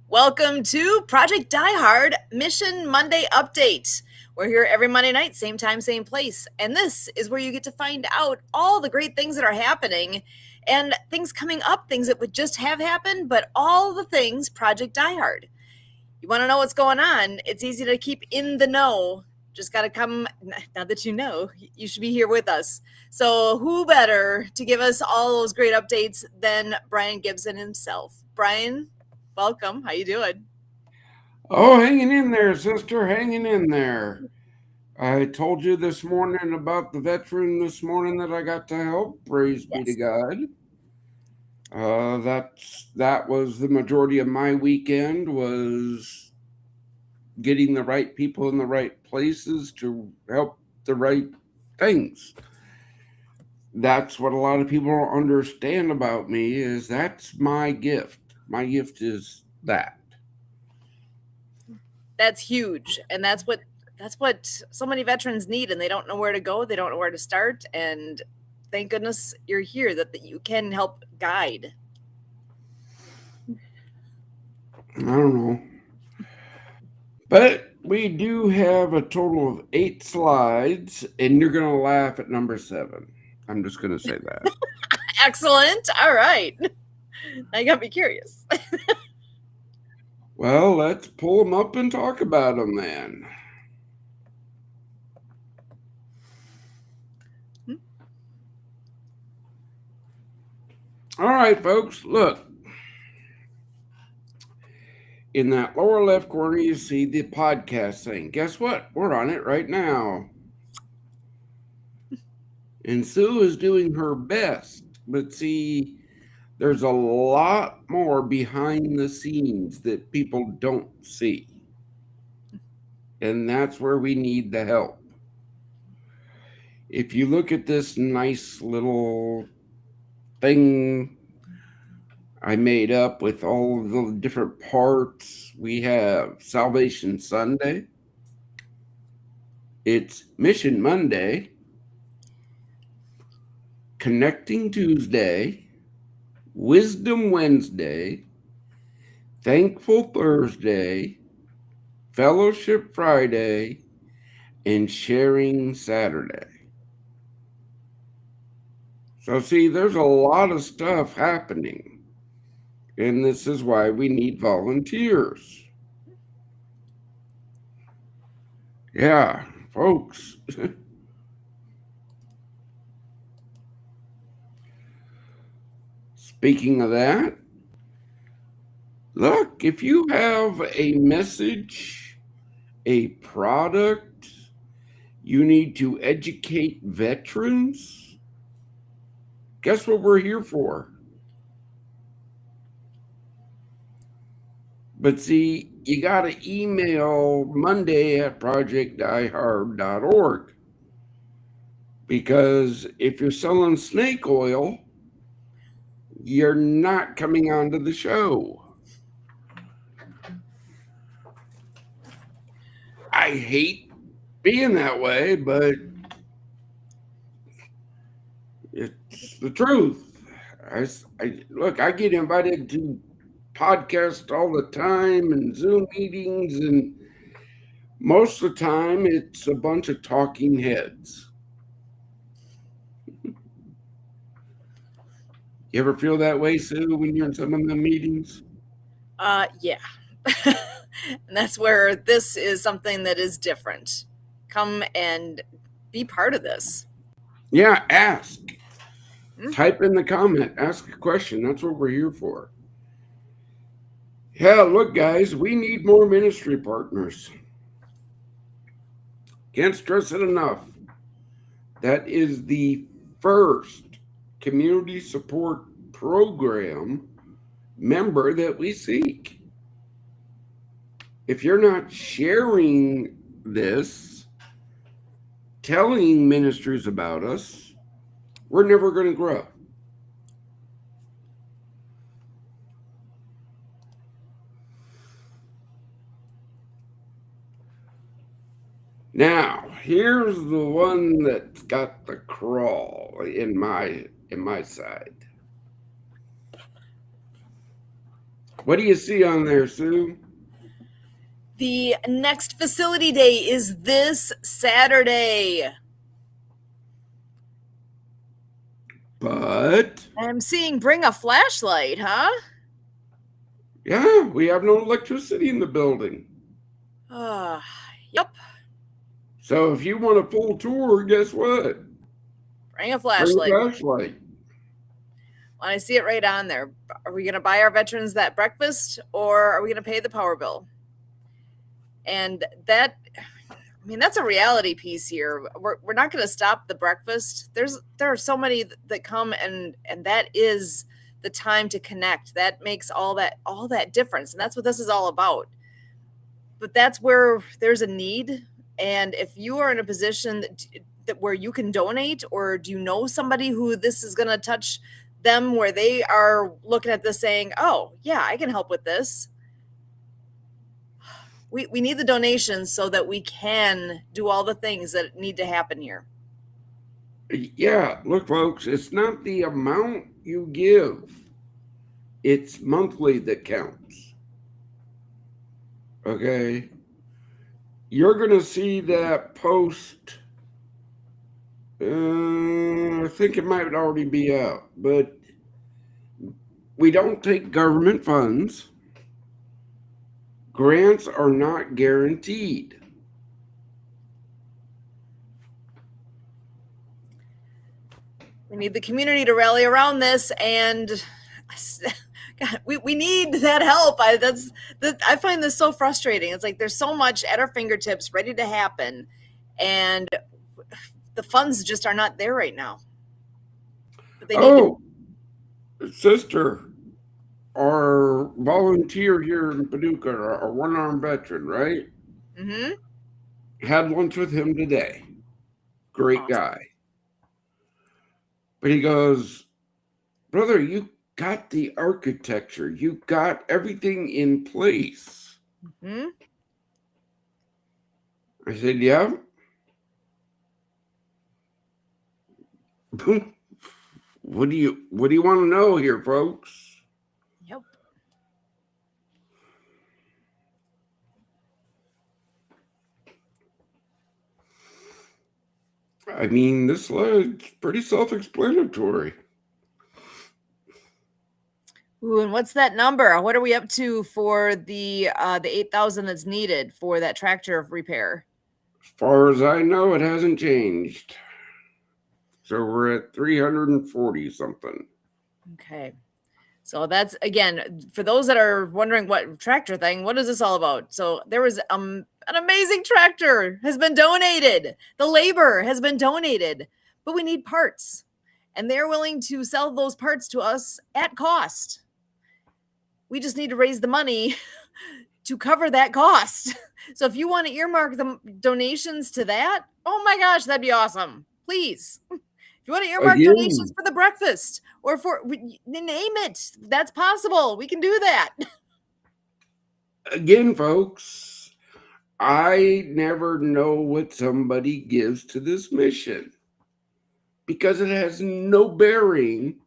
Welcome to Project Die Hard Mission Monday Update. We're here every Monday night, same time, same place. And this is where you get to find out all the great things that are happening and things coming up, things that would just have happened, but all the things Project Die Hard. You want to know what's going on? It's easy to keep in the know. Just got to come, now that you know, you should be here with us. So who better to give us all those great updates than Brian Gibson himself? Brian, welcome. How you doing? Oh, hanging in there, sister, hanging in there. I told you this morning about the veteran this morning that I got to help. Praise be to Yes. God. That was the majority of my weekend was getting the right people in the right places to help the right things. That's what a lot of people don't understand about me is that's my gift. My gift is that. That's huge. And that's what so many veterans need, and they don't know where to go, they don't know where to start, and thank goodness you're here that you can help guide. I don't know. But we do have a total of 8 slides, and you're going to laugh at number 7. I'm just going to say that. Excellent. All right. Now you got me curious. Well, let's pull them up and talk about them then. All right, folks, look. In that lower left corner, you see the podcast thing. Guess what? We're on it right now. And Sue is doing her best. But see, there's a lot more behind the scenes that people don't see. And that's where we need the help. If you look at this nice little thing I made up with all of the different parts, we have Salvation Sunday, it's Mission Monday, Connecting Tuesday, Wisdom Wednesday, Thankful Thursday, Fellowship Friday, and Sharing Saturday. So, see, there's a lot of stuff happening. And this is why we need volunteers. Yeah, folks. Speaking of that, look, if you have a message, a product, you need to educate veterans, guess what we're here for? But see, you got to email Monday at projectdiehard.org because if you're selling snake oil, you're not coming onto the show. I hate being that way, but it's the truth. Look, I get invited to podcasts all the time and Zoom meetings, and most of the time it's a bunch of talking heads. You ever feel that way, Sue, when you're in some of the meetings? Yeah. And that's where this is something that is different. Come and be part of this. Yeah, ask. Type in the comment, ask a question. That's what we're here for. Yeah, look, guys, we need more ministry partners. Can't stress it enough. That is the first community support program member that we seek. If you're not sharing this, telling ministries about us, we're never going to grow. Now, here's the one that's got the crawl in my side. What do you see on there, Sue? The next facility day is this Saturday. But I'm seeing bring a flashlight, huh? yeah, we have no electricity in the building. Uh, yep. So if you want a full tour, guess what? Bring a Bring a flashlight. flashlight. When I see it right on there, are we going to buy our veterans that breakfast or are we going to pay the power bill? And that, I mean, that's a reality piece here. We're not going to stop the breakfast. There are so many that come, and that is the time to connect. That makes all that difference, and that's what this is all about. But that's where there's a need, and if you are in a position that where you can donate, or do you know somebody who this is going to touch them, where they are looking at this saying, "Oh, yeah, I can help with this." We need the donations so that we can do all the things that need to happen here. Yeah, look, folks, it's not the amount you give, it's monthly that counts. Okay. You're going to see that post. I think it might already be out, but we don't take government funds. Grants are not guaranteed. We need the community to rally around this, and God, we need that help. I find this so frustrating. It's like there's so much at our fingertips ready to happen, and the funds just are not there right now. But they need to. Oh, sister, our volunteer here in Paducah, our one armed veteran, right? Mm-hmm. Had lunch with him today. Great Awesome. guy. But he goes, brother, you got the architecture, you got everything in place. Mm-hmm. I said, yeah. What do you want to know here, folks? Yep. I mean, this is pretty self-explanatory. Ooh, and what's that number? What are we up to for the 8,000 that's needed for that tractor repair? As far as I know, it hasn't changed. So we're at 340 something. Okay. So that's, again, for those that are wondering what tractor thing, what is this all about? So there was an amazing tractor has been donated. The labor has been donated, but we need parts. And they're willing to sell those parts to us at cost. We just need to raise the money to cover that cost. So if you want to earmark the donations to that, oh my gosh, that'd be awesome. Please. If you want to earmark donations Again, for the breakfast or for name it, that's possible. We can do that. folks, I never know what somebody gives to this mission because it has no bearing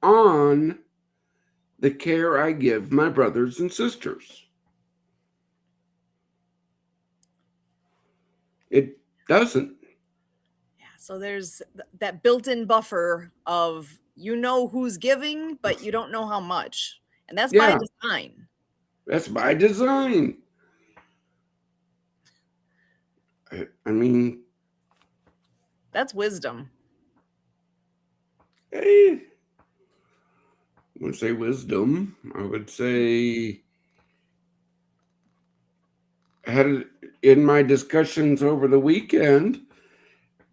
on the care I give my brothers and sisters. It doesn't. Yeah, so there's that built-in buffer of who's giving, but you don't know how much. And that's by Yeah, design. that's by design. I mean, That's wisdom. I wouldn't say wisdom. I would say had in my discussions over the weekend,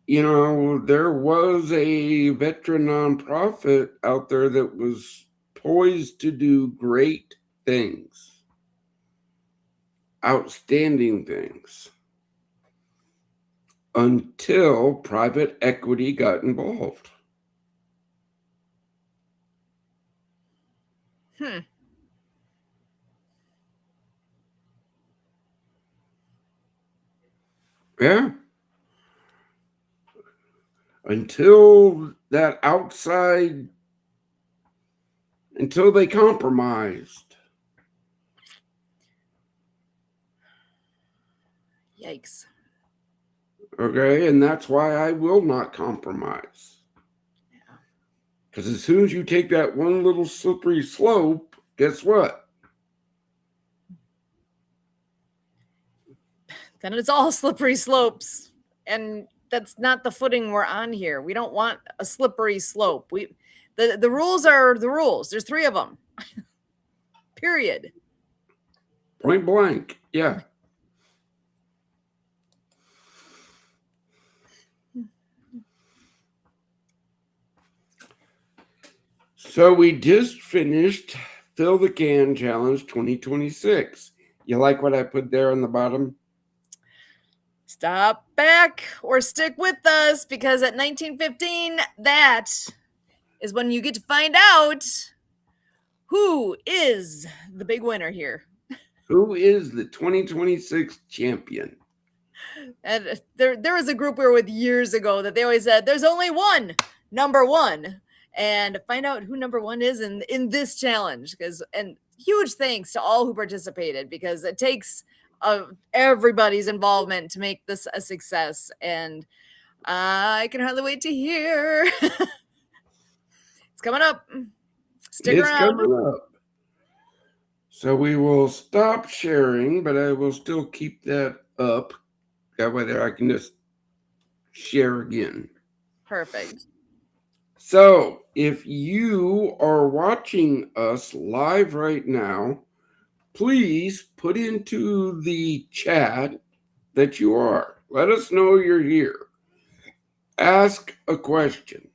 there was a veteran nonprofit out there that was poised to do great things, outstanding things, until private equity got involved. Hmm. Yeah. Until that outside until they compromised. Yikes. Okay, and that's why I will not compromise. Yeah. Because as soon as you take that one little slippery slope, guess what? Then it's all slippery slopes. And that's not the footing we're on here. We don't want a slippery slope. The rules are the rules. There's 3 of them. Period. Point blank. Yeah. So we just finished Fill the Can Challenge 2026. You like what I put there on the bottom? Stop back or stick with us, because at 1915, that is when you get to find out who is the big winner here. Who is the 2026 champion? And there was a group we were with years ago that they always said, there's only one number one. And find out who number one is in this challenge. And huge thanks to all who participated, because it takes everybody's involvement to make this a success. And I can hardly wait to hear. It's coming up. Stick It's around. coming up. So we will stop sharing, but I will still keep that up. That way there I can just share again. Perfect. So if you are watching us live right now, please put into the chat that you are. Let us know you're here. Ask a question.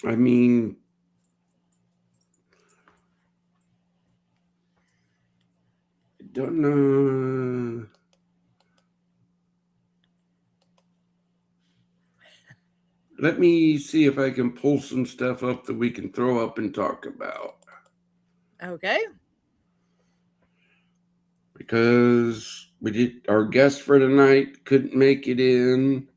I mean, I don't know. Let me see if I can pull some stuff up that we can throw up and talk about. Okay. Because we did our guest for tonight couldn't make it in.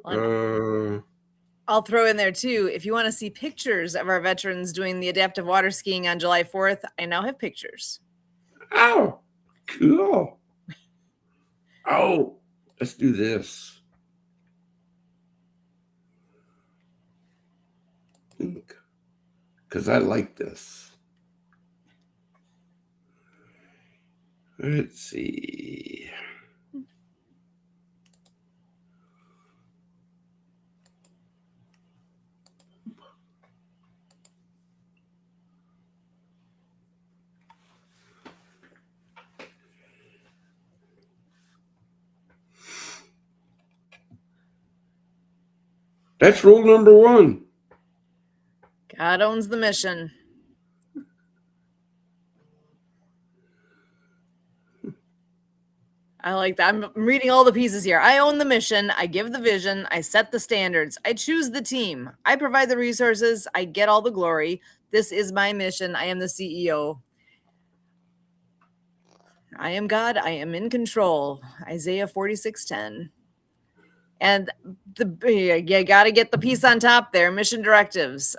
I'll throw in there too, if you want to see pictures of our veterans doing the adaptive water skiing on July 4th, I now have pictures. Oh, cool. Oh, let's do this. Because I like this. Let's see. That's rule number 1. God owns the mission. I like that. I'm reading all the pieces here. I own the mission. I give the vision. I set the standards. I choose the team. I provide the resources. I get all the glory. This is my mission. I am the CEO. I am God. I am in control. Isaiah 46:10. And you got to get the piece on top there. Mission directives.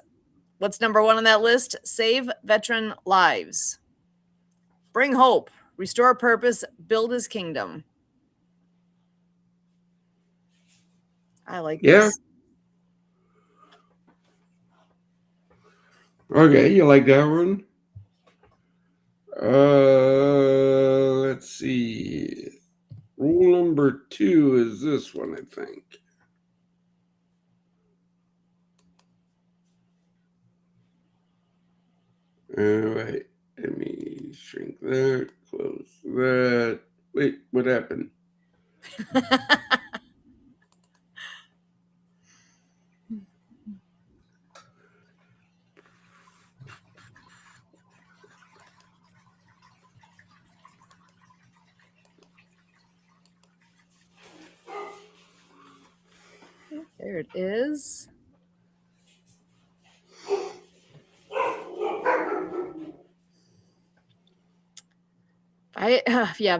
What's number 1 on that list? Save veteran lives. Bring hope. Restore purpose. Build his kingdom. I like this. Okay, you like that one? Let's see. Rule number 2 is this one, I think. All right, let me shrink that, close that. Wait, what happened? There it is.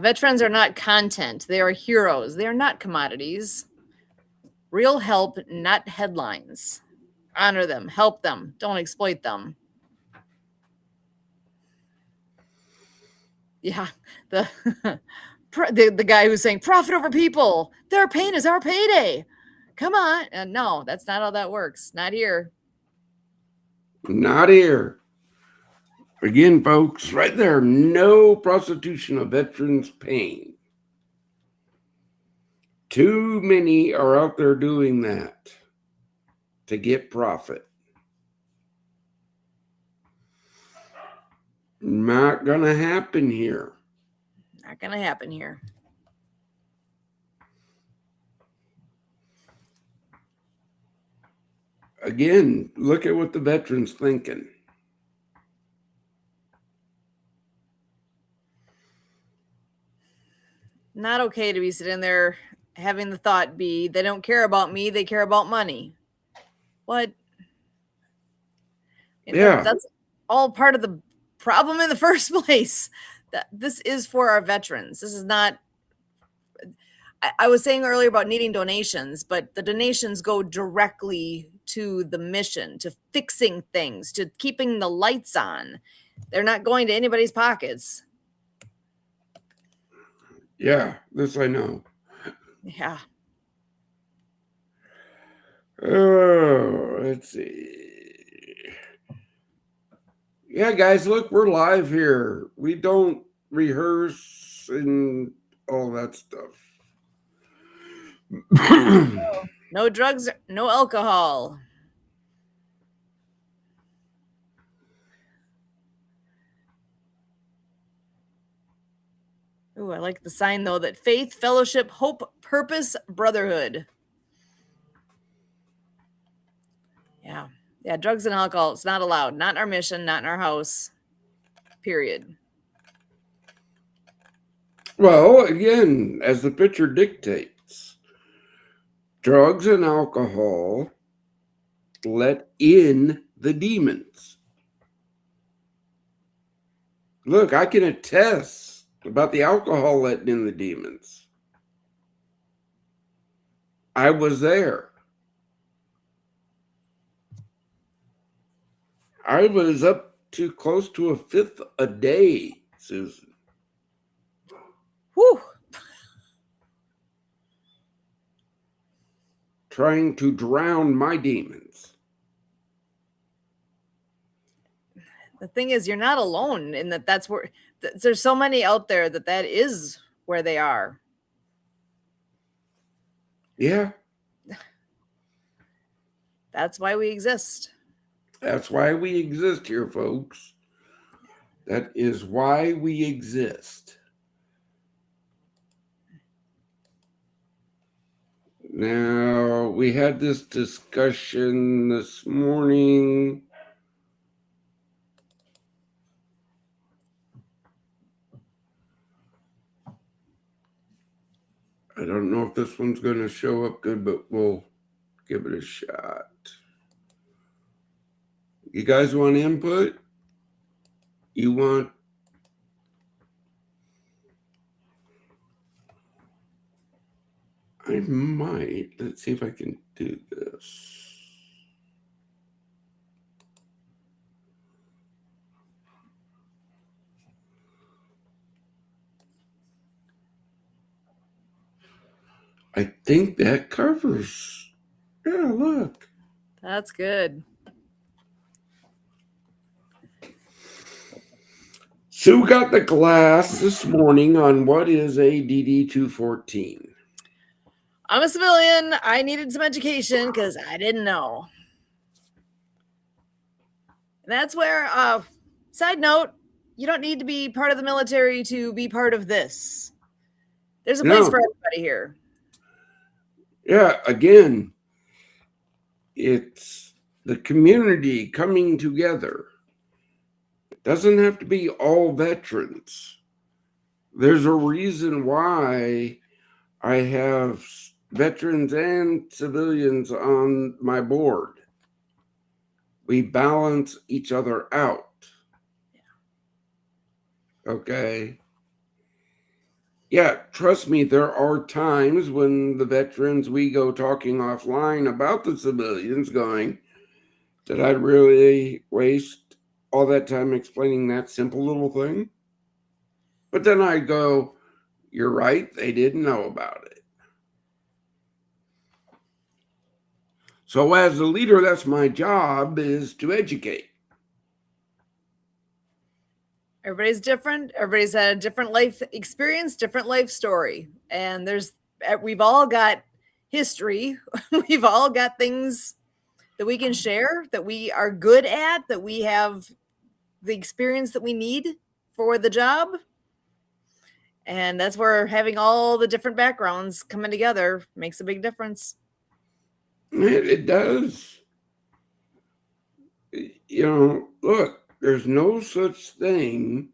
Veterans are not content. They are heroes. They are not commodities. Real help, not headlines. Honor them, help them, don't exploit them. Yeah, the the guy who's saying profit over people. Their pain is our payday. Come on. No, that's not how that works. Not here. Not here. Again, folks, right there, no prostitution of veterans' pain. Too many are out there doing that to get profit. Not going to happen here. Not going to happen here. Again, look at what the veterans thinking. Not okay to be sitting there having the thought be, they don't care about me, they care about money. What? Yeah. That's all part of the problem in the first place. That this is for our veterans. This is not. I was saying earlier about needing donations, but the donations go directly to the mission, to fixing things, to keeping the lights on. They're not going to anybody's pockets. Yeah, this I know. Yeah. Oh, let's see. Yeah, guys, look, we're live here. We don't rehearse and all that stuff. No drugs, no alcohol. Ooh, I like the sign though that faith, fellowship, hope, purpose, brotherhood. Yeah. Yeah, drugs and alcohol, it's not allowed. Not in our mission, not in our house. Period. Well, again, as the picture dictates, drugs and alcohol let in the demons. Look, I can attest about the alcohol letting in the demons. I was there. I was up to close to a fifth a day, Susan. Whew. Trying to drown my demons. The thing is, you're not alone in that. That's where there's so many out there that is where they are. Yeah. That's why we exist. That's why we exist here, folks. That is why we exist. Now, we had this discussion this morning. I don't know if this one's going to show up good, but we'll give it a shot. You guys want input? You want... I might. Let's see if I can do this. I think that covers. Yeah, look. That's good. Sue got the class this morning on what is a DD-214. I'm a civilian. I needed some education because I didn't know. And that's where, side note, you don't need to be part of the military to be part of this. There's a place for everybody here. Yeah, again, it's the community coming together. It doesn't have to be all veterans. There's a reason why I have veterans and civilians on my board. We balance each other out. Okay. Yeah, trust me, there are times when the veterans we go talking offline about the civilians going, did I really waste all that time explaining that simple little thing? But then I go, you're right, they didn't know about it. So as a leader, that's my job, is to educate. Everybody's different. Everybody's had a different life experience, different life story. And we've all got history. We've all got things that we can share, that we are good at, that we have the experience that we need for the job. And that's where having all the different backgrounds coming together makes a big difference. It does. Look, there's no such thing.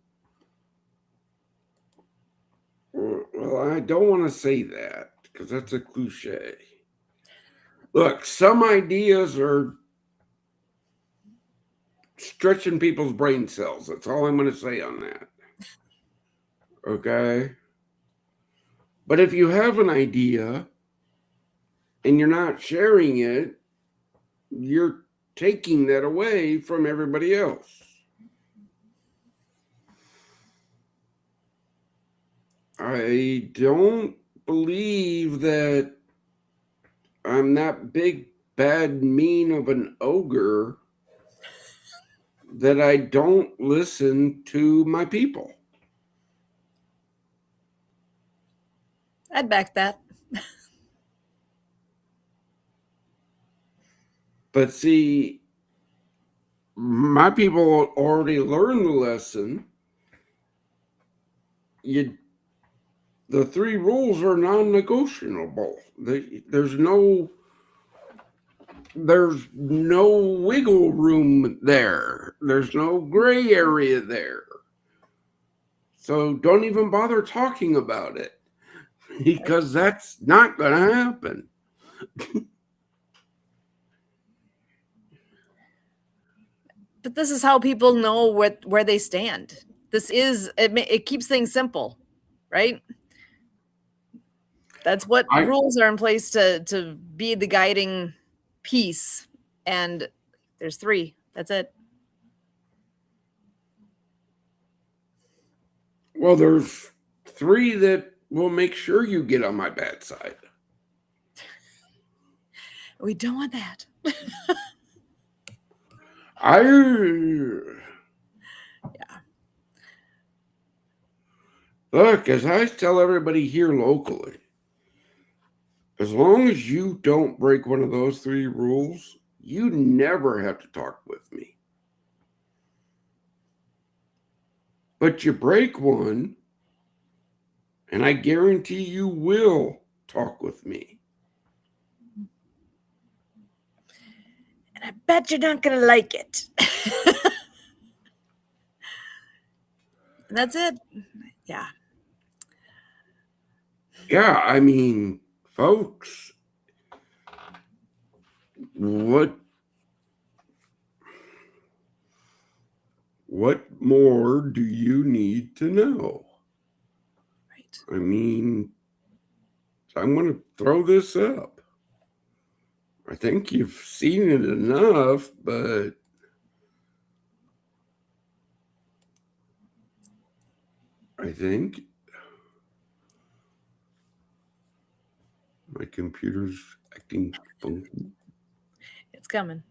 Well, I don't want to say that because that's a cliche. Look, some ideas are stretching people's brain cells. That's all I'm going to say on that. Okay? But if you have an idea and you're not sharing it, you're taking that away from everybody else. I don't believe that I'm that big, bad, mean of an ogre that I don't listen to my people. I'd back that. But see, my people already learned the lesson. The three rules are non-negotiable. There's no wiggle room there. There's no gray area there. So don't even bother talking about it because that's not going to happen. But this is how people know where they stand. It keeps things simple, right? That's what I rules are in place to be the guiding piece. And there's three. That's it. Well, there's three that will make sure you get on my bad side. We don't want that. I Yeah. Look, as I tell everybody here locally, as long as you don't break one of those three rules, you never have to talk with me. But you break one, and I guarantee you will talk with me. And I bet you're not going to like it. That's it. Yeah. Yeah, I mean, folks, what more do you need to know? Right. I mean, I'm going to throw this up. I think you've seen it enough, but I think my computer's acting funky. It's coming.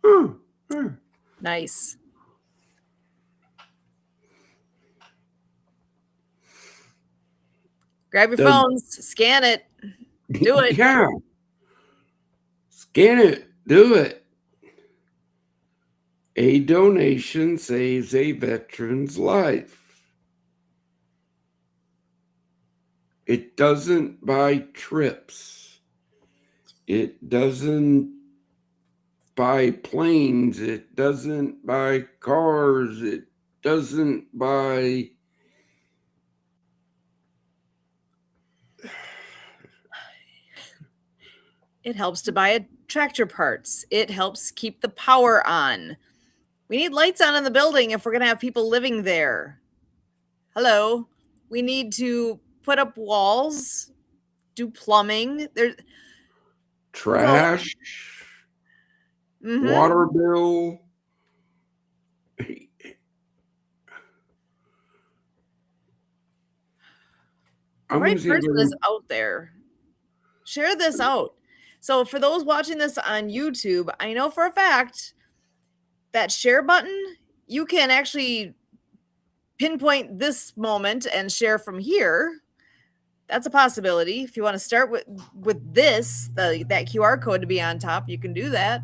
Oh, yeah. Nice. Grab your Does phones, scan it, do it. yeah, scan it, do it. A donation saves a veteran's life. It doesn't buy trips. It doesn't buy planes. It doesn't buy cars. It doesn't buy. It helps to buy tractor parts. It helps keep the power on. We need lights on in the building if we're going to have people living there. Hello. We need to put up walls, do plumbing. There's Trash, mm-hmm. water bill. The I'm going right to see if person is I out there. Share this out. So for those watching this on YouTube, I know for a fact that share button, you can actually pinpoint this moment and share from here. That's a possibility. If you want to start with this, that QR code to be on top, you can do that.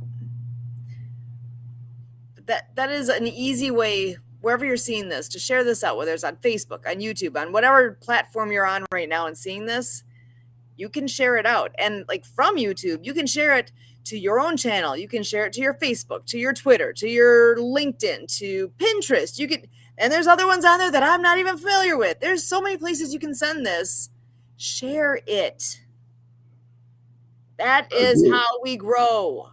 That is an easy way wherever you're seeing this to share this out, whether it's on Facebook, on YouTube, on whatever platform you're on right now and seeing this, you can share it out. And like from YouTube, you can share it to your own channel. You can share it to your Facebook, to your Twitter, to your LinkedIn, to Pinterest. You can, and there's other ones on there that I'm not even familiar with. There's so many places you can send this. Share it. That is again. how we grow.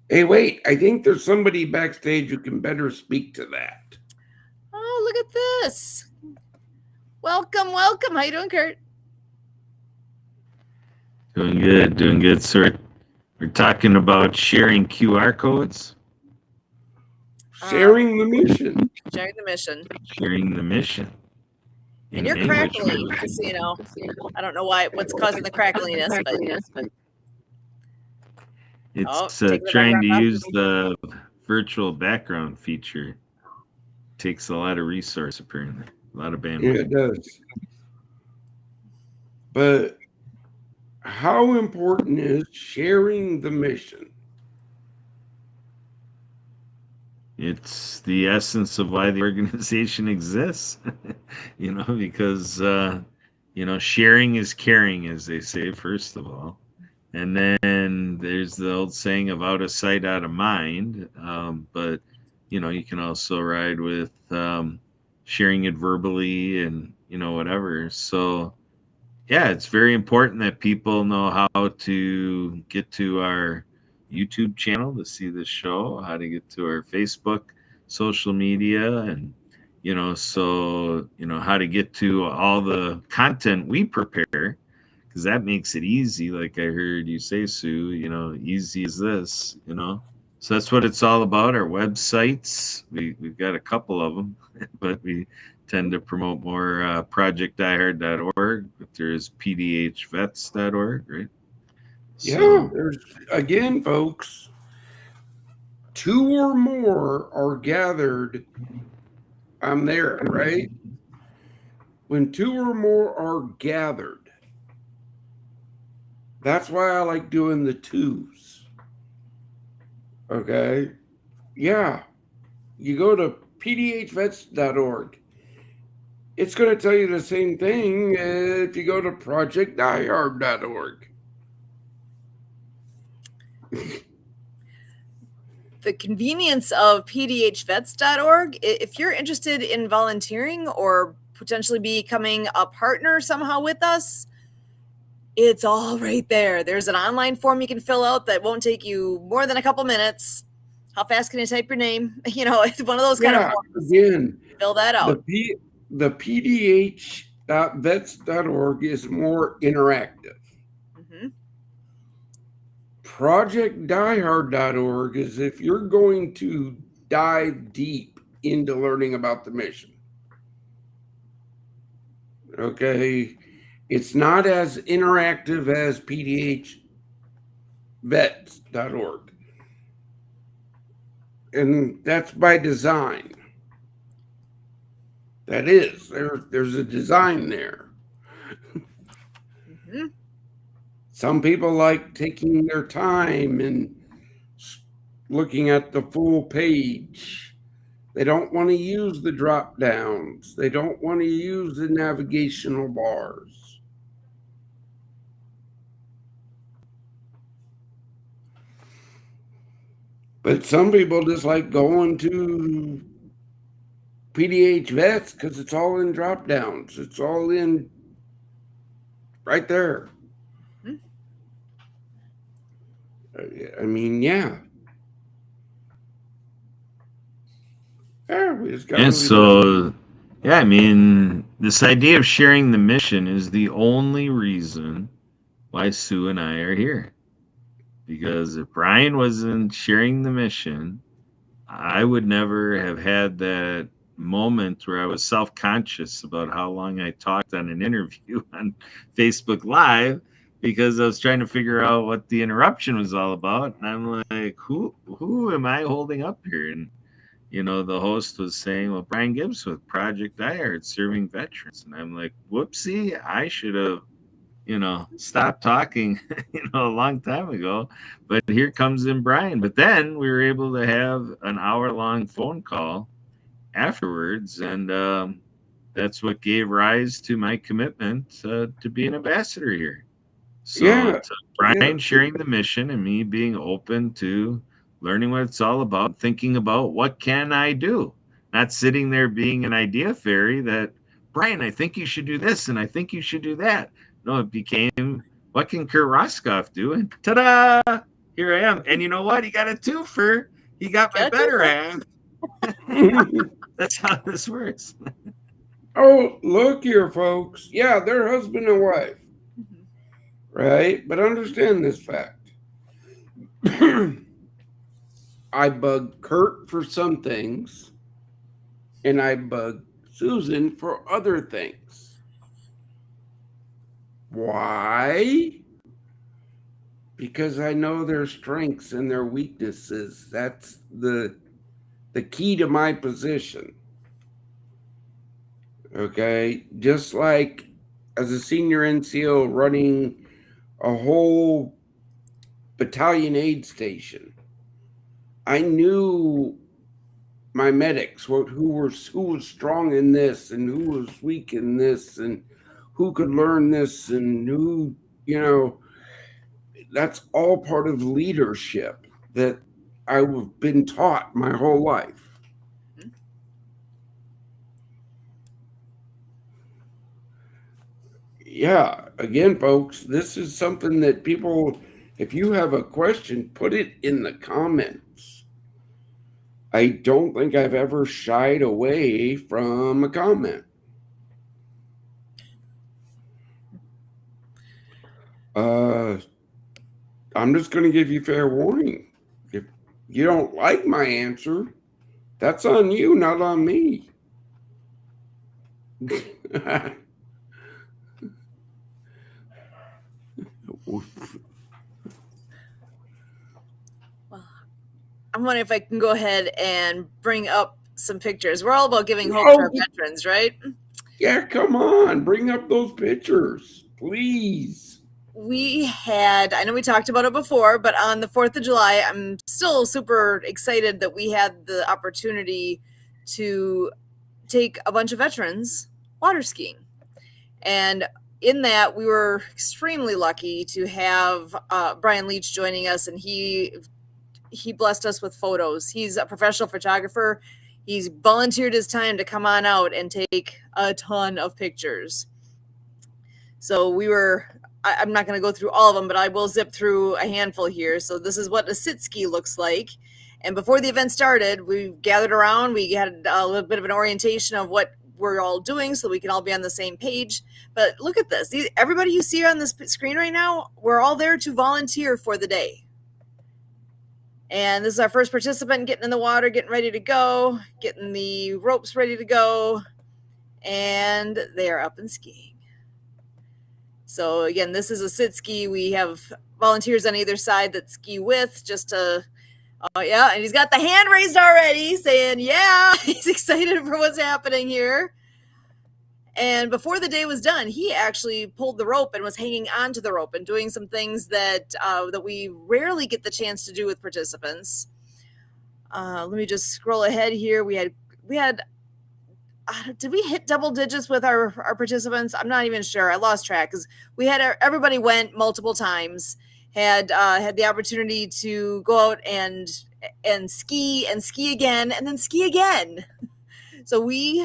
Hey, wait, I think there's somebody backstage who can better speak to that. Oh, look at this. Welcome, welcome. How you doing, Kurt? Doing good, sir. We're talking about sharing QR codes, Sharing the mission. Sharing the mission. sharing the mission. And you're crackling, just so you know. I don't know what's causing the crackliness, but It's take the trying to background off. use the virtual background feature. Takes a lot of resource, apparently, a lot of Yeah, bandwidth. it does. But how important is sharing the mission? It's the essence of why the organization exists, because sharing is caring, as they say, first of all. And then there's the old saying of out of sight, out of mind. But you can also ride with sharing it verbally and whatever. So yeah, it's very important that people know how to get to our YouTube channel to see the show, how to get to our Facebook, social media, and how to get to all the content we prepare, because that makes it easy. Like I heard you say, Sue, easy as this. So that's what it's all about. Our websites, we've got a couple of them, but we tend to promote more projectdiehard.org, but there's pdhvets.org, right? Yeah, So, there's, again, folks, two or more are gathered. I'm there, right? When two or more are gathered, that's why I like doing the twos. Okay? Yeah. You go to pdhvets.org. It's going to tell you the same thing if you go to projectdiehard.org. The convenience of pdhvets.org, if you're interested in volunteering or potentially becoming a partner somehow with us, it's all right there. There's an online form you can fill out that won't take you more than a couple minutes. How fast can you type your name? It's one of those kind of forms. Again, Fill that out. the pdh.vets.org is more interactive. Mm-hmm. Projectdiehard.org is if you're going to dive deep into learning about the mission. Okay, it's not as interactive as pdhvets.org. And that's by design. That is, there's a design there. Mm-hmm. Some people like taking their time and looking at the full page. They don't want to use the drop downs. They don't want to use the navigational bars. But some people just like going to PDH vets because it's all in drop downs. It's all in right there. Mm-hmm. I mean, yeah. Yeah, we just got and really Yeah, I mean, this idea of sharing the mission is the only reason why Sue and I are here. Because if Brian wasn't sharing the mission, I would never have had that moment where I was self conscious about how long I talked on an interview on Facebook Live because I was trying to figure out what the interruption was all about. And I'm like, who am I holding up here? And the host was saying, well, Brian Gibbs with Project iHeart serving veterans. And I'm like, whoopsie, I should have stopped talking, a long time ago. But here comes in Brian. But then we were able to have an hour-long phone call afterwards, and that's what gave rise to my commitment to be an ambassador here. So Yeah, to yeah, Brian sharing the mission and me being open to learning what it's all about, thinking about what can I do, not sitting there being an idea fairy that Brian, I think you should do this and I think you should do that. No, it became what can Kurt Roscoff do? And ta-da! Here I am. And you know what? He got a twofer. He got my Got a better twofer. half. That's how this works. Oh, look here, folks. Yeah, they're husband and wife, right? But understand this fact. I bug Kurt for some things, and I bug Susan for other things. Why? Because I know their strengths and their weaknesses. That's the key to my position. Okay, just like as a senior NCO running a whole battalion aid station, I knew my medics, who was strong in this and who was weak in this and who could learn this and who, that's all part of leadership that I've been taught my whole life. Yeah, again, folks, this is something that people, if you have a question, put it in the comments. I don't think I've ever shied away from a comment. I'm just going to give you fair warning. If you don't like my answer, that's on you, not on me. I'm wondering if I can go ahead and bring up some pictures. We're all about giving hope to our veterans, right? Yeah, come on. Bring up those pictures, please. I know we talked about it before, but on the 4th of July, I'm still super excited that we had the opportunity to take a bunch of veterans water skiing. And in that, we were extremely lucky to have Brian Leach joining us, and he blessed us with photos. He's a professional photographer. He's volunteered his time to come on out and take a ton of pictures. So I'm not going to go through all of them, but I will zip through a handful here. So this is what a sit ski looks like. And before the event started, we gathered around. We had a little bit of an orientation of what we're all doing so we can all be on the same page. But look at this. Everybody you see on this screen right now, we're all there to volunteer for the day. And this is our first participant getting in the water, getting ready to go, getting the ropes ready to go. And they are up and skiing. So again, this is a sit ski. We have volunteers on either side that ski with just to, yeah, and he's got the hand raised already saying, yeah, he's excited for what's happening here. And before the day was done, he actually pulled the rope and was hanging onto the rope and doing some things that we rarely get the chance to do with participants. Let me just scroll ahead here. We had did we hit double digits with our participants? I'm not even sure. I lost track because we had everybody went multiple times, had the opportunity to go out and ski again and then ski again. So we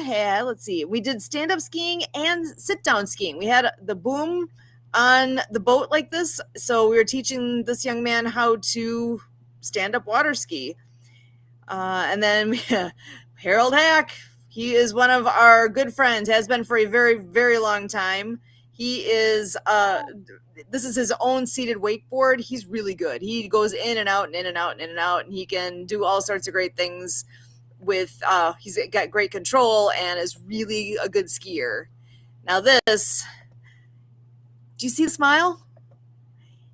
did stand up skiing and sit down skiing. We had the boom on the boat like this. So we were teaching this young man how to stand up water ski. And then Harold Hack He is one of our good friends, has been for a very, very long time. He is, this is his own seated wakeboard. He's really good. He goes in and out and in and out and in and out, and he can do all sorts of great things with, he's got great control and is really a good skier. Now this, do you see the smile?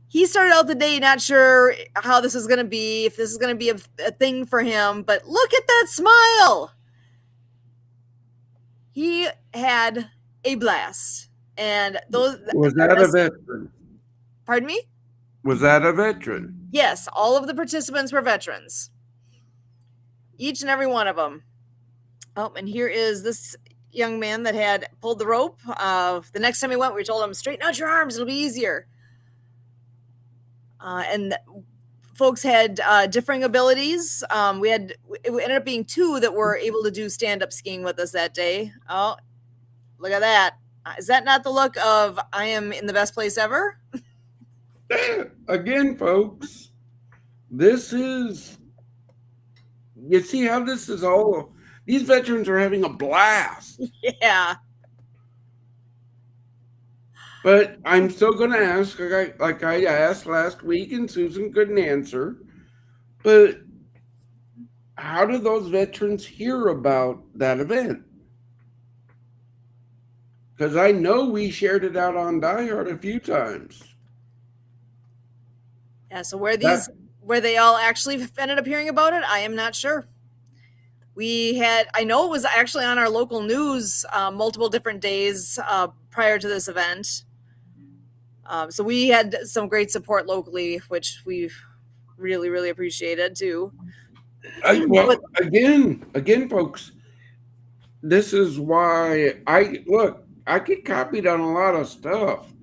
He started out the day not sure how this was going to be, if this is going to be a thing for him, but look at that smile. He had a blast. And those Was that a veteran? Pardon me? Was that a veteran? Yes, all of the participants were veterans. Each and every one of them. Oh, and here is this young man that had pulled the rope. The next time he went, we told him, straighten out your arms, it'll be easier. And folks had differing abilities. It ended up being 2 that were able to do stand-up skiing with us that day. Oh, look at that. Is that not the look of I am in the best place ever? Again, folks, this is, you see how this is all, these veterans are having a blast. Yeah. But I'm still going to ask, like I asked last week and Susan couldn't answer, but how do those veterans hear about that event? Because I know we shared it out on Die Hard a few times. Yeah, so where they all actually ended up hearing about it, I am not sure. I know it was actually on our local news multiple different days prior to this event. So we had some great support locally, which we really, really appreciated too. Again, folks, this is why I get copied on a lot of stuff.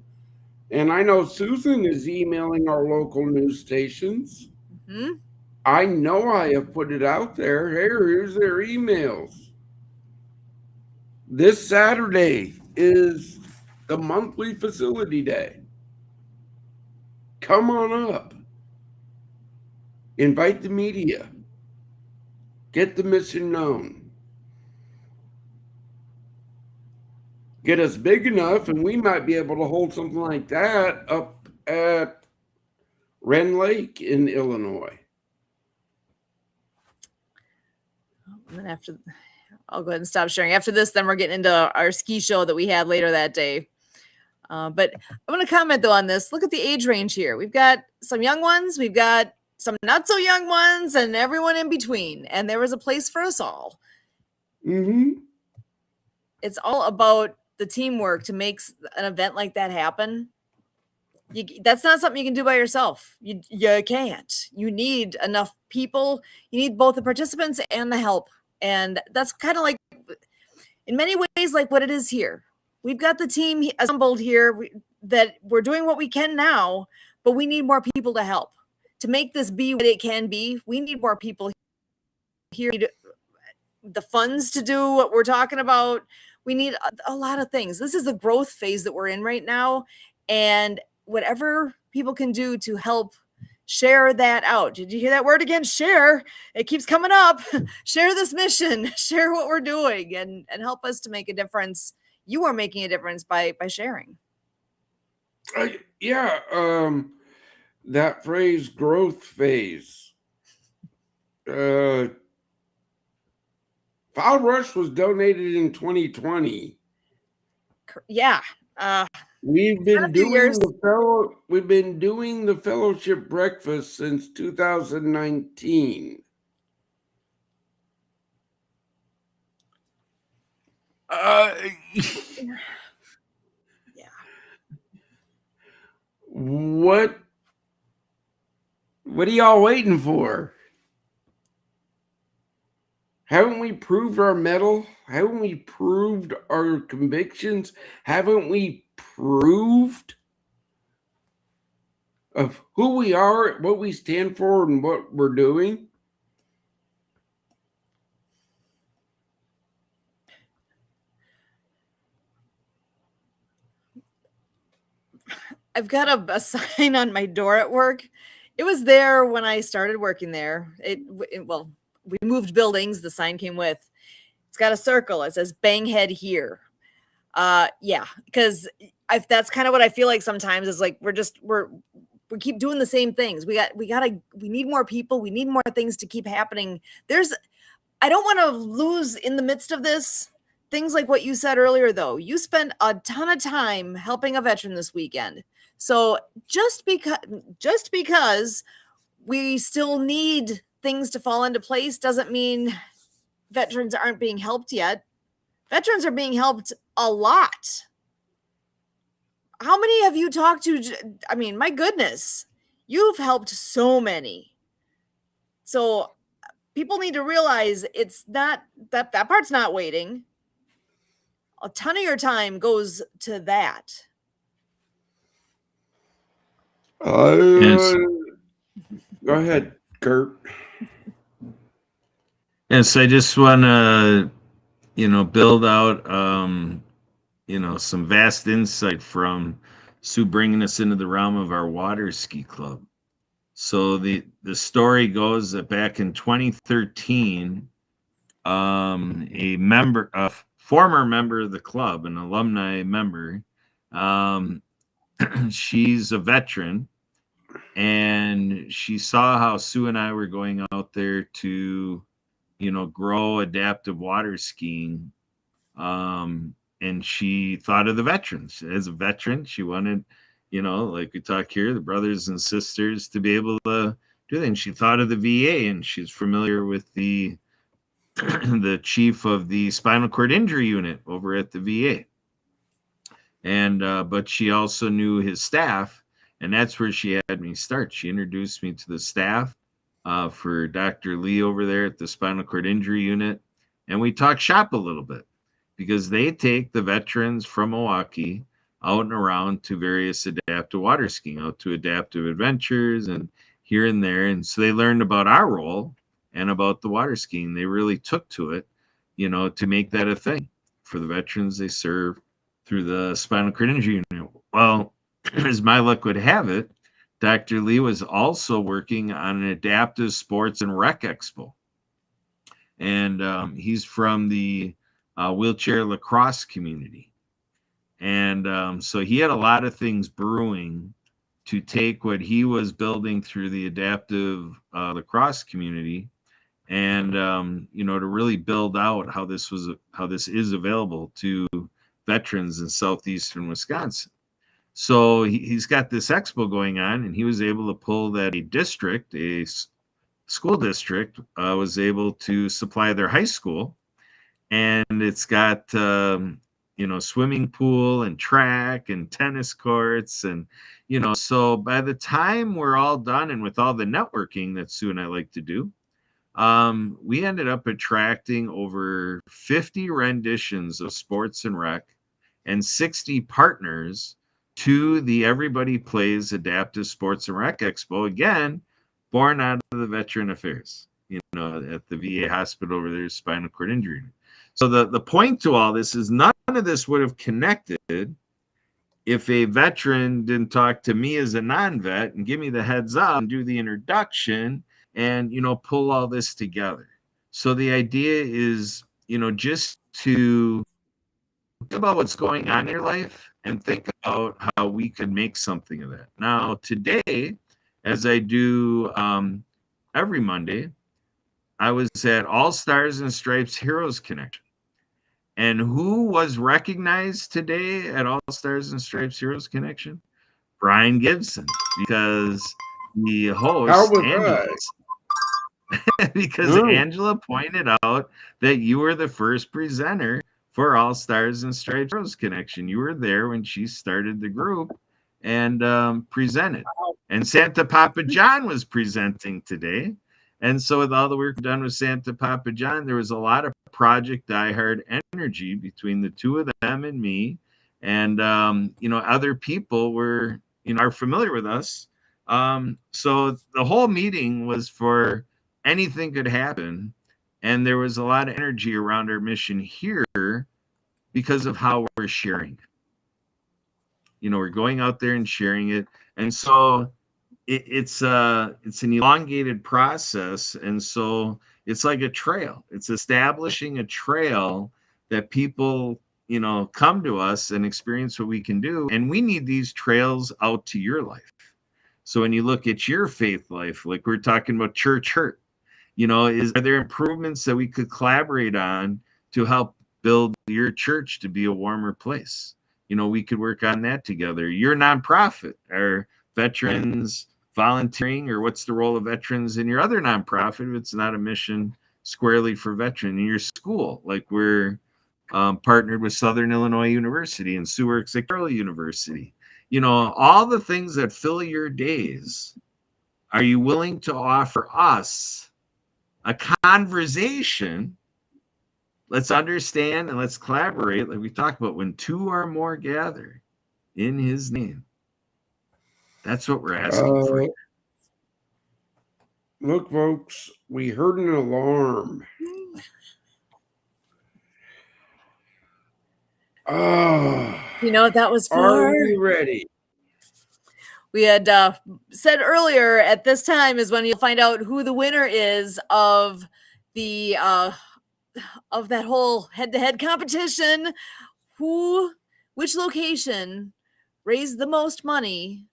And I know Susan is emailing our local news stations. Mm-hmm. I know I have put it out there. Here's their emails. This Saturday is the monthly facility day. Come on up. Invite the media. Get the mission known. Get us big enough, and we might be able to hold something like that up at Wren Lake in Illinois. And then I'll go ahead and stop sharing. After this, then we're getting into our ski show that we had later that day. But I want to comment, though, on this. Look at the age range here. We've got some young ones. We've got some not so young ones and everyone in between. And there was a place for us all. Mm-hmm. It's all about the teamwork to make an event like that happen. That's not something you can do by yourself. You can't. You need enough people. You need both the participants and the help. And that's kind of like, in many ways, like what it is here. We've got the team assembled here that we're doing what we can now, but we need more people to help. To make this be what it can be, we need more people here. We need the funds to do what we're talking about. We need a lot of things. This is the growth phase that we're in right now. And whatever people can do to help share that out. Did you hear that word again? Share. It keeps coming up. Share this mission. Share what we're doing and help us to make a difference. You are making a difference by sharing. That phrase, growth phase. Foul Rush was donated in 2020. Yeah. We've been doing the fellowship breakfast since 2019. Yeah. What are y'all waiting for? Haven't we proved our mettle? Haven't we proved our convictions? Haven't we proved of who we are, what we stand for, and what we're doing? I've got a sign on my door at work. It was there when I started working there. We moved buildings. The sign came with. It's got a circle. It says bang head here. Yeah, because that's kind of what I feel like sometimes is like we keep doing the same things. We need more people. We need more things to keep happening. I don't want to lose in the midst of this. Things like what you said earlier, though, you spent a ton of time helping a veteran this weekend. So just because we still need things to fall into place doesn't mean veterans aren't being helped yet. Veterans are being helped a lot. How many have you talked to? I mean, my goodness, you've helped so many. So people need to realize it's not that part's not waiting. A ton of your time goes to that. Go ahead, Kurt. Yes, I just want to, build out, some vast insight from Sue bringing us into the realm of our water ski club. So the story goes that back in 2013, a former member of the club, an alumni member, she's a veteran, and she saw how Sue and I were going out there to, grow adaptive water skiing. And she thought of the veterans. As a veteran, she wanted, like we talk here, the brothers and sisters to be able to do that. And she thought of the VA, and she's familiar with the the chief of the spinal cord injury unit over at the VA. And but she also knew his staff, and that's where she had me start. She introduced me to the staff for Dr. Lee over there at the spinal cord injury unit, and we talked shop a little bit because they take the veterans from Milwaukee out and around to various adaptive water skiing, out to adaptive adventures and here and there. And so they learned about our role and about the water skiing. They really took to it, to make that a thing for the veterans they serve through the spinal cord injury unit. Well, as my luck would have it, Dr. Lee was also working on an adaptive sports and rec expo. And he's from the wheelchair lacrosse community. And so he had a lot of things brewing to take what he was building through the adaptive lacrosse community and, to really build out how this is available to veterans in southeastern Wisconsin. So he's got this expo going on, and he was able to pull that a school district was able to supply their high school, and it's got swimming pool and track and tennis courts, and so by the time we're all done and with all the networking that Sue and I like to do, we ended up attracting over 50 renditions of sports and rec and 60 partners to the Everybody Plays Adaptive Sports and Rec Expo, again, born out of the Veteran Affairs, at the VA hospital over there, spinal cord injury. So the point to all this is none of this would have connected if a veteran didn't talk to me as a non-vet and give me the heads up and do the introduction and, pull all this together. So the idea is, just to think about what's going on in your life and think about how we could make something of that. Now, today, as I do every Monday, I was at All Stars and Stripes Heroes Connection. And who was recognized today at All Stars and Stripes Heroes Connection? Brian Gibson, because the host, Angela pointed out that you were the first presenter for All Stars and Stripes Heroes Connection. You were there when she started the group and presented. And Santa Papa John was presenting today. And so with all the work done with Santa Papa John, there was a lot of Project Die Hard energy between the two of them and me. And, other people were, are familiar with us. So the whole meeting was for anything could happen. And there was a lot of energy around our mission here because of how we're sharing. We're going out there and sharing it. And so it's an elongated process, and so it's like a trail. It's establishing a trail that people, come to us and experience what we can do, and we need these trails out to your life. So when you look at your faith life, like we're talking about church hurt, are there improvements that we could collaborate on to help build your church to be a warmer place? We could work on that together. Your nonprofit, or veterans volunteering, or what's the role of veterans in your other nonprofit if it's not a mission squarely for veterans? In your school, like we're partnered with Southern Illinois University and Sue works at Carroll University. All the things that fill your days. Are you willing to offer us a conversation? Let's understand and let's collaborate, like we talked about, when two or more gather in his name. That's what we're asking for. Look, folks, we heard an alarm. Oh, You know what that was for? Are you ready? We had said earlier, at this time is when you'll find out who the winner is of the of that whole head-to-head competition. Which location raised the most money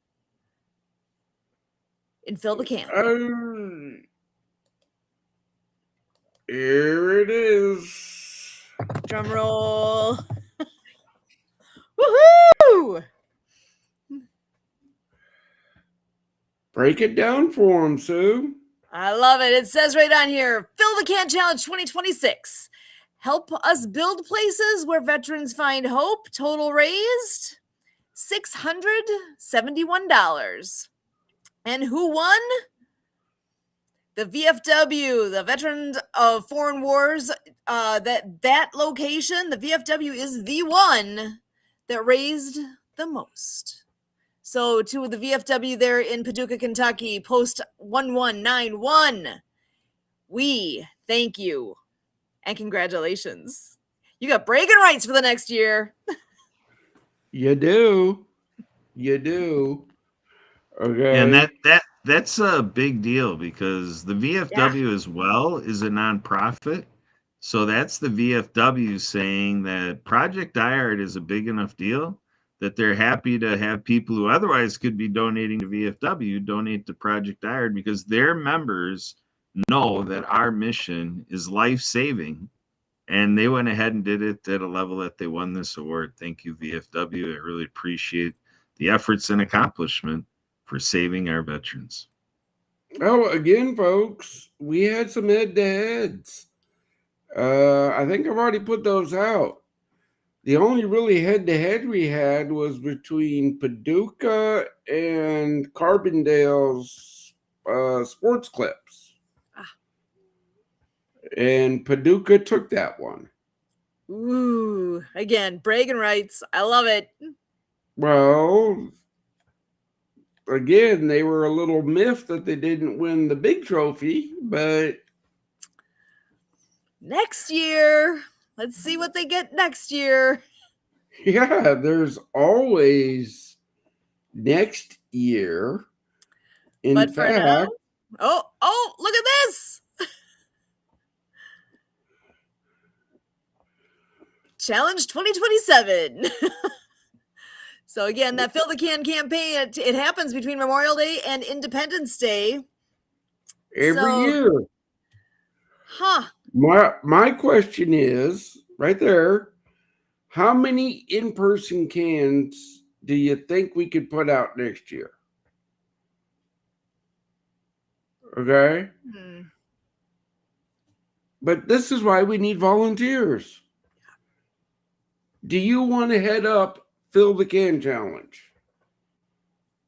in Fill the Can? Here it is. Drum roll. Woohoo! Break it down for him, Sue. I love it. It says right on here, Fill the Can Challenge 2026. Help us build places where veterans find hope. Total raised $671. And who won? The VFW, the Veterans of Foreign Wars. That location, the VFW, is the one that raised the most. So to the VFW there in Paducah, Kentucky, post 1191, we thank you and congratulations. You got bragging rights for the next year. You do. Okay. And that's a big deal, because the VFW as well is a nonprofit. So that's the VFW saying that Project Diehard is a big enough deal that they're happy to have people who otherwise could be donating to VFW donate to Project Diehard, because their members know that our mission is life-saving, and they went ahead and did it at a level that they won this award. Thank you, VFW. I really appreciate the efforts and accomplishment for saving our veterans. Oh, again, folks, we had some head-to-heads. I think I've already put those out. The only really head-to-head we had was between Paducah and Carbondale's sports clips. And Paducah took that one. Ooh, again, bragging rights. I love it. Well, again, they were a little miffed that they didn't win the big trophy, but next year, let's see what they get next year. Yeah, there's always next year. In but fact, for now, oh, look at this. Challenge 2027. So again, that Fill the Can campaign, it happens between Memorial Day and Independence Day. Every year. Huh. My question is, right there, how many in-person cans do you think we could put out next year? Okay? But this is why we need volunteers. Do you want to head up Fill the Can Challenge?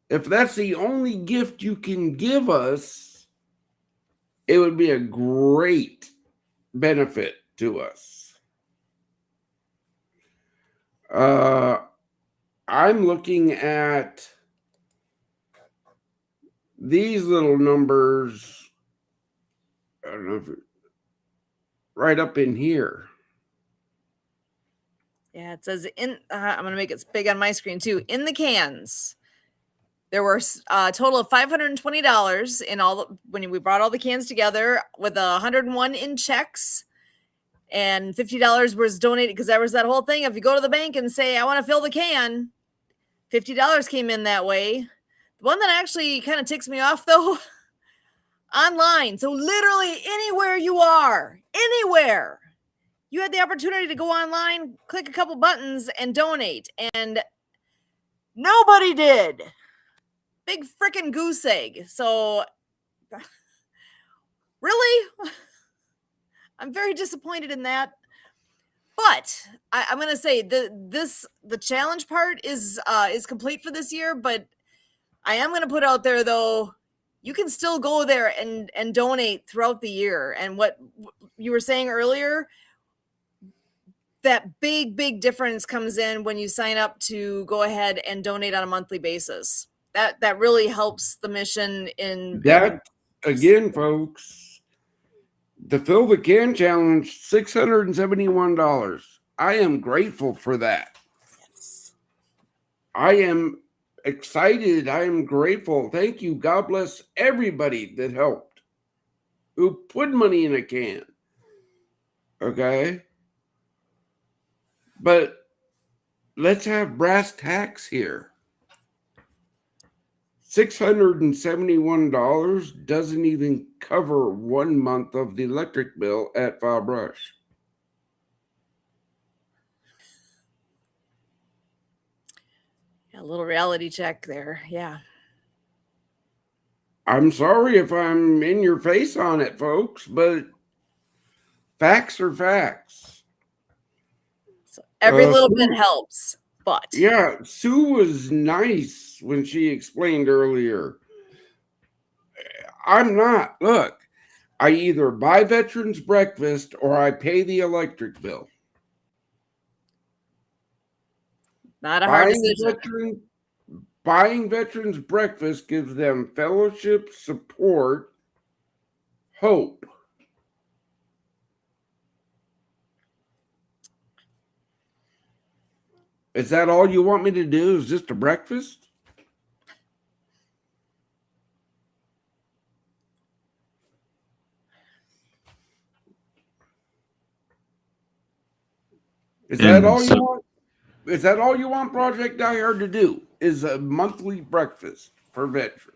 If that's the only gift you can give us, it would be a great benefit to us. I'm looking at these little numbers. I don't know if right up in here. Yeah, it says I'm going to make it big on my screen too. In the cans, There were a total of $520 in all when we brought all the cans together, with 101 in checks, and $50 was donated, because there was that whole thing. If you go to the bank and say, I want to fill the can, $50 came in that way. The one that actually kind of ticks me off, though, online. So literally anywhere you are, anywhere, you had the opportunity to go online, click a couple buttons, and donate. And nobody did. Big freaking goose egg. So really, I'm very disappointed in that. But I'm gonna say the challenge part is complete for this year. But I am gonna put out there, though, you can still go there and donate throughout the year. And what you were saying earlier, that big difference comes in when you sign up to go ahead and donate on a monthly basis. That really helps the mission in That, again, folks, the Fill the Can Challenge, $671. I am grateful for that. Yes. I am excited. I am grateful. Thank you. God bless everybody that helped, who put money in a can. Okay? But let's have brass tacks here. $671 doesn't even cover 1 month of the electric bill at File Brush. A little reality check there. Yeah. I'm sorry if I'm in your face on it, folks, but facts are facts. So every little bit helps. But yeah, Sue was nice when she explained earlier. I'm not. Look, I either buy veterans breakfast or I pay the electric bill. not a hard decision. Buying veterans breakfast gives them fellowship, support, hope. Is that all you want me to do? Is just a breakfast? Is that all you want? Is that all you want Project Die Hard to do? Is a monthly breakfast for veterans?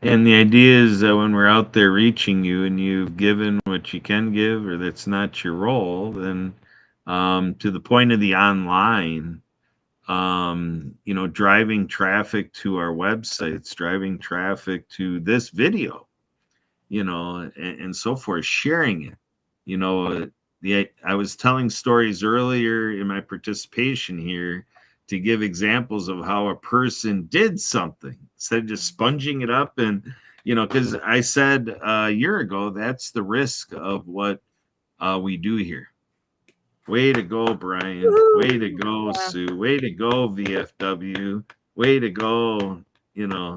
And the idea is that when we're out there reaching you and you've given what you can give, or that's not your role, then to the point of the online, driving traffic to our websites, driving traffic to this video, and so forth, sharing it. I was telling stories earlier in my participation here to give examples of how a person did something instead of just sponging it up. And because I said a year ago, that's the risk of what we do here. Way to go, Brian. Woo-hoo. Way to go, Sue. Way to go, VFW. Way to go,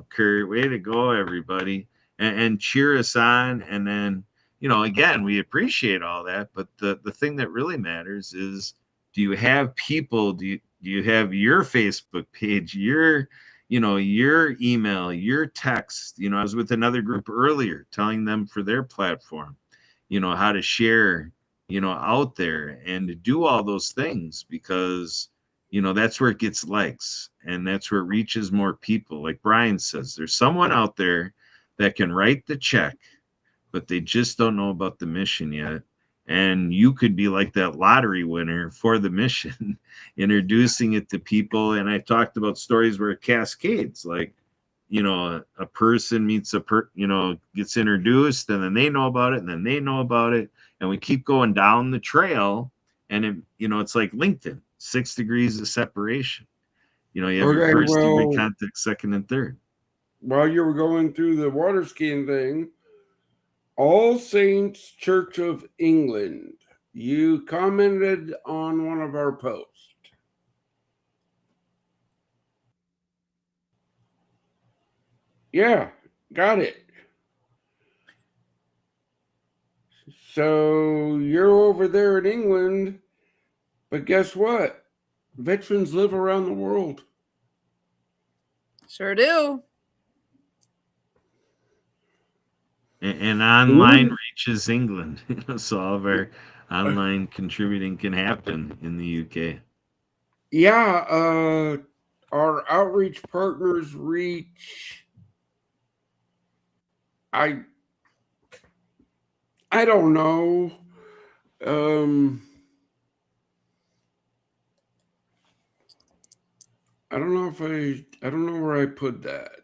Kurt. Way to go, everybody. And cheer us on. And then, again, we appreciate all that. But the thing that really matters is, do you have people? Do you have your Facebook page, your email, your text? I was with another group earlier telling them for their platform, how to share out there and to do all those things, because that's where it gets legs and that's where it reaches more people. Like Brian says, there's someone out there that can write the check, but they just don't know about the mission yet. And you could be like that lottery winner for the mission, introducing it to people. And I talked about stories where it cascades, like a person meets gets introduced, and then they know about it, and then they know about it, and we keep going down the trail. And it's like LinkedIn, 6 degrees of separation. You have your first degree contact, second and third. While you were going through the water skiing thing, All Saints Church of England, you commented on one of our posts. Yeah, got it. So you're over there in England, but guess what? Veterans live around the world. Sure do. And online reaches England, so all of our online contributing can happen in the UK. Yeah, our outreach partners reach. I don't know. I don't know if I don't know where I put that.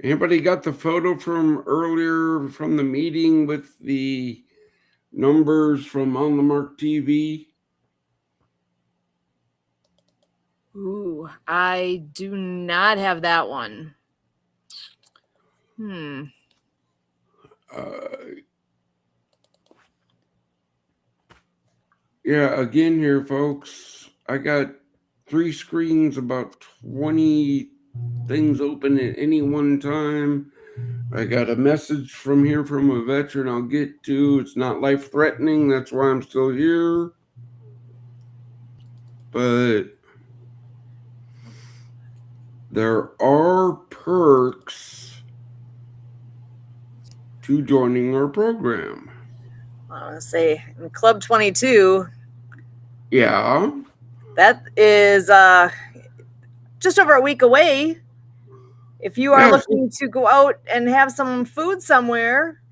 Anybody got the photo from earlier from the meeting with the numbers from On the Mark TV? Ooh, I do not have that one. Yeah, again here, folks. I got 3 screens, about 20 things open at any one time. I got a message from here from a veteran I'll get to. It's not life threatening. That's why I'm still here. But there are perks to joining our program. I want to say in Club 22. Yeah. That is just over a week away. If you are looking to go out and have some food somewhere,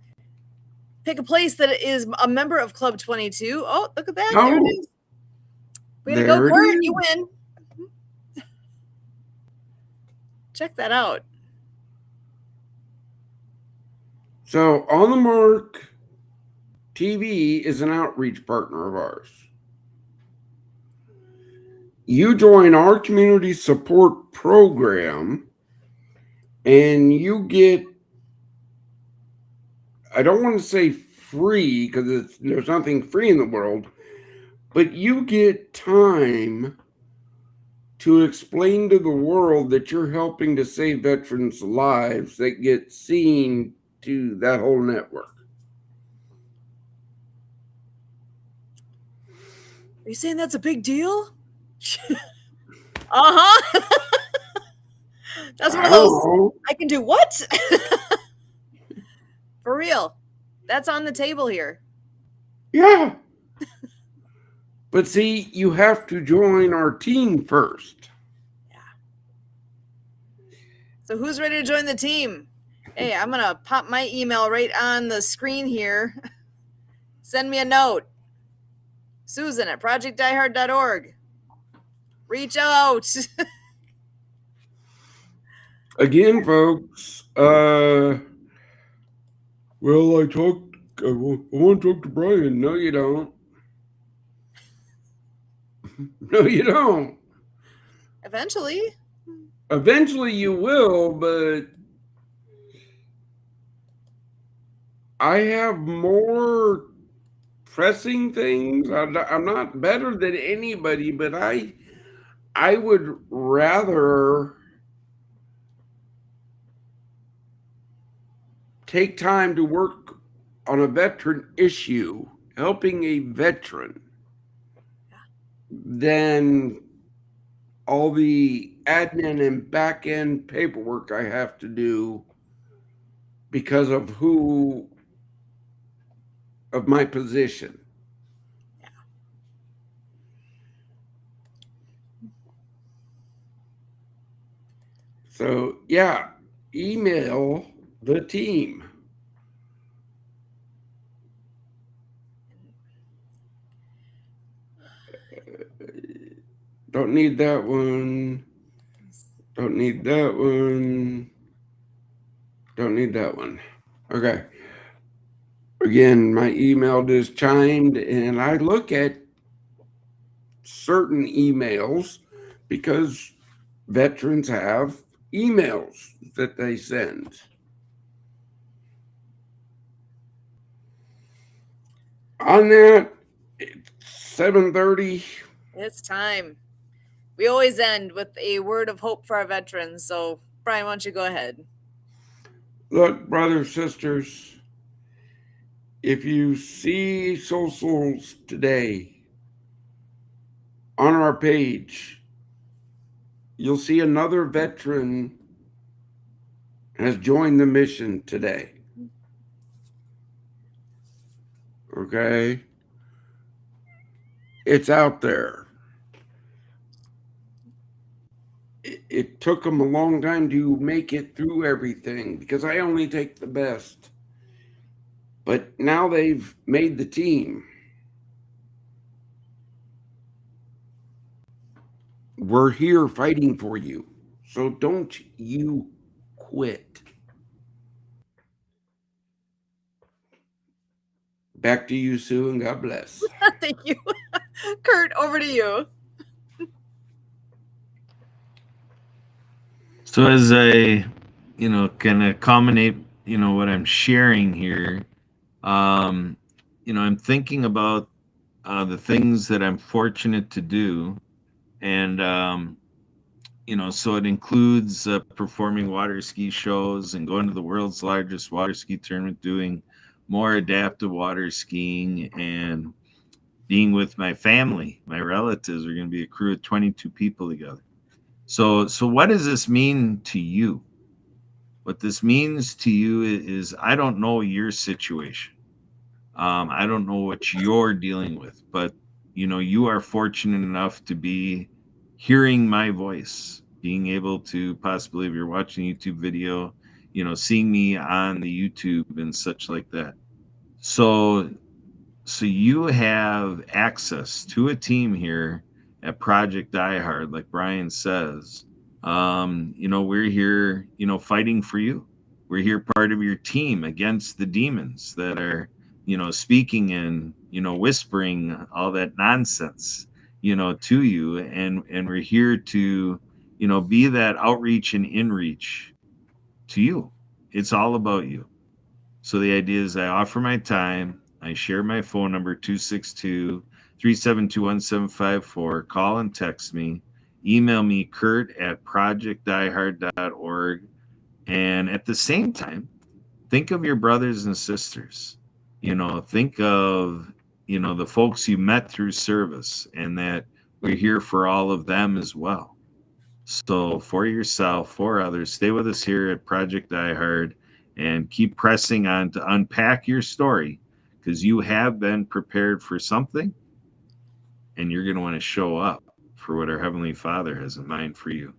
pick a place that is a member of Club 22. Oh, look at that. There it is. Way to go, Court. You win. Check that out. So, On the Mark TV is an outreach partner of ours. You join our community support program and you get, I don't want to say free because there's nothing free in the world, but you get time to explain to the world that you're helping to save veterans' lives that get seen to that whole network. Are you saying that's a big deal? Uh-huh. That's one of those, I can do what? For real. That's on the table here. Yeah. But see, you have to join our team first. Yeah. So who's ready to join the team? Hey, I'm going to pop my email right on the screen here. Send me a note. Susan at projectdiehard.org. Reach out. Again, folks, well, I want to talk to Brian. No, you don't. No, you don't. Eventually. Eventually you will, but I have more pressing things. I'm not better than anybody, but I would rather take time to work on a veteran issue, helping a veteran, than all the admin and back end paperwork I have to do because of my position. Yeah. So yeah, email the team. Don't need that one. Don't need that one. Don't need that one. Okay. Again, my email just chimed, and I look at certain emails because veterans have emails that they send. On that, it's 7:30. It's time. We always end with a word of hope for our veterans. So, Brian, why don't you go ahead? Look, brothers, sisters, If you see socials today on our page, you'll see another veteran has joined the mission today. Okay? It's out there. It took them a long time to make it through everything because I only take the best. But now they've made the team. We're here fighting for you. So don't you quit. Back to you, Sue, and God bless. Thank you. Kurt, over to you. So as I, kind of culminate, what I'm sharing here, I'm thinking about the things that I'm fortunate to do, and so it includes performing water ski shows and going to the world's largest water ski tournament, doing more adaptive water skiing, and being with my family, my relatives. We're going to be a crew of 22 people together. So what does this mean to you? What this means to you is I don't know your situation. I don't know what you're dealing with, but you are fortunate enough to be hearing my voice, being able to possibly, if you're watching a YouTube video, seeing me on the YouTube and such like that. So you have access to a team here at Project Die Hard, like Brian says. We're here, fighting for you. We're here part of your team against the demons that are, speaking and, whispering all that nonsense, to you. And we're here to, be that outreach and inreach to you. It's all about you. So the idea is I offer my time. I share my phone number, 262-372-1754. Call and text me. Email me, kurt@projectdiehard.org. And at the same time, think of your brothers and sisters. Think of, the folks you met through service, and that we're here for all of them as well. So for yourself, for others, stay with us here at Project Die Hard and keep pressing on to unpack your story, because you have been prepared for something, and you're going to want to show up for what our Heavenly Father has in mind for you.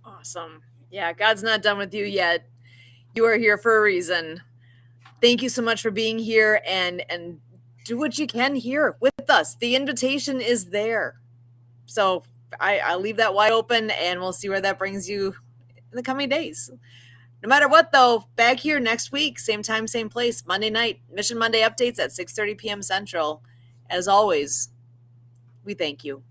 Awesome. Yeah, God's not done with you yet. You are here for a reason. Thank you so much for being here, and do what you can here with us. The invitation is there. So I'll leave that wide open, and we'll see where that brings you in the coming days. No matter what, though, back here next week, same time, same place, Monday night, Mission Monday updates at 6:30 p.m. Central. As always, we thank you.